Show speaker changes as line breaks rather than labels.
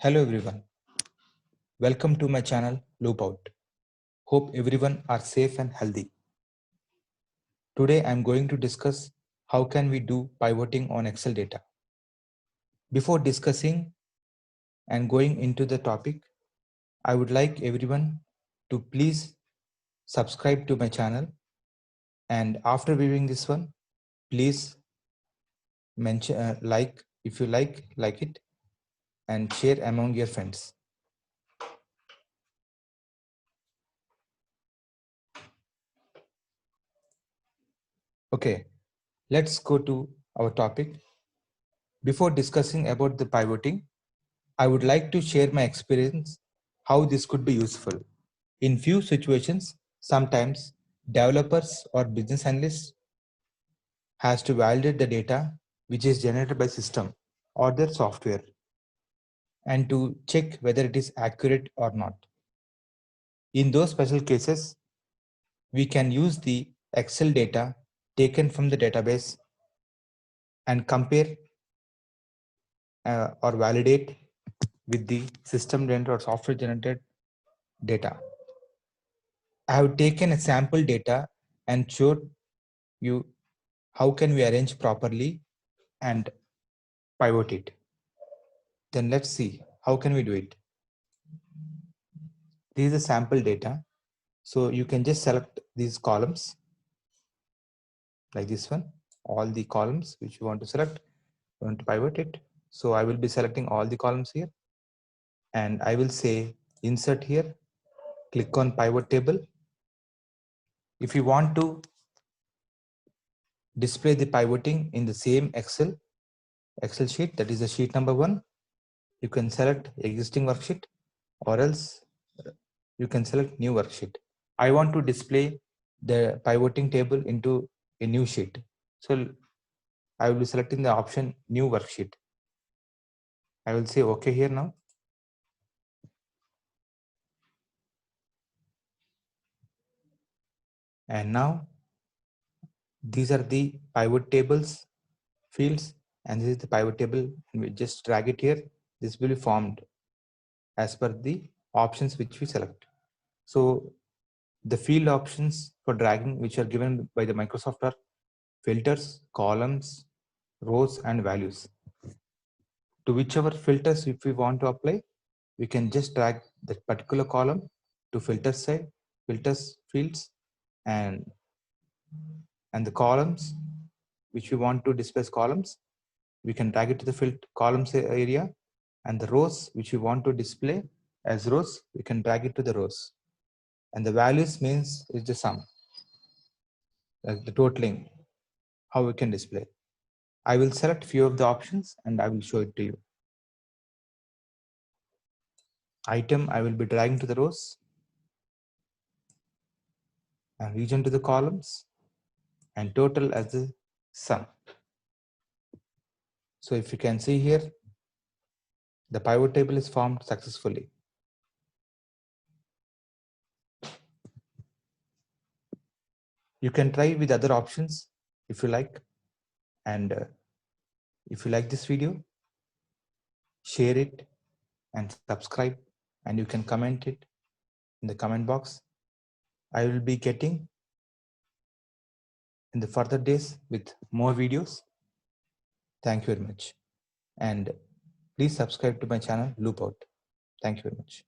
Hello everyone, welcome to my channel Loopout. Hope everyone are safe and healthy. Today I am going to discuss how can we do pivoting on Excel data. Before discussing and going into the topic, I would like everyone to please subscribe to my channel, and after viewing this one, please mention like if you like it and share among your friends. Okay, let's go to our topic. Before discussing about the pivoting, I would like to share my experience how this could be useful. In few situations, sometimes developers or business analysts has to validate the data which is generated by system or their software and to check whether it is accurate or not. In those special cases, we can use the Excel data taken from the database and compare or validate with the system generated or software generated data. I have taken a sample data and showed you how can we arrange properly and pivot it. Then let's see how can we do it. This is a sample data. So you can just select these columns like this one, all the columns which you want to select, you want to pivot it. So I will be selecting all the columns here and I will say insert here, click on pivot table. If you want to display the pivoting in the same Excel sheet, that is the sheet number 1, you can select existing worksheet or else you can select new worksheet. I want to display the pivoting table into a new sheet. So I will be selecting the option new worksheet. I will say OK here now. And now these are the pivot tables fields and this is the pivot table, and we just drag it here. This will be formed as per the options which we select. So the field options for dragging which are given by the Microsoft are filters, columns, rows and values. To whichever filters if we want to apply, we can just drag that particular column to filter side, filters fields, and the columns which we want to display as columns, we can drag it to the columns area, and the rows which we want to display as rows, we can drag it to the rows. And the values means is the sum, like the totaling, how we can display. I will select few of the options and I will show it to you. Item I will be dragging to the rows and region to the columns and total as the sum. So if you can see here, the pivot table is formed successfully. You can try with other options if you like. And if you like this video, share it and subscribe, and you can comment it in the comment box. I will be getting in the further days with more videos. Thank you very much. And please subscribe to my channel Loopout. Thank you very much.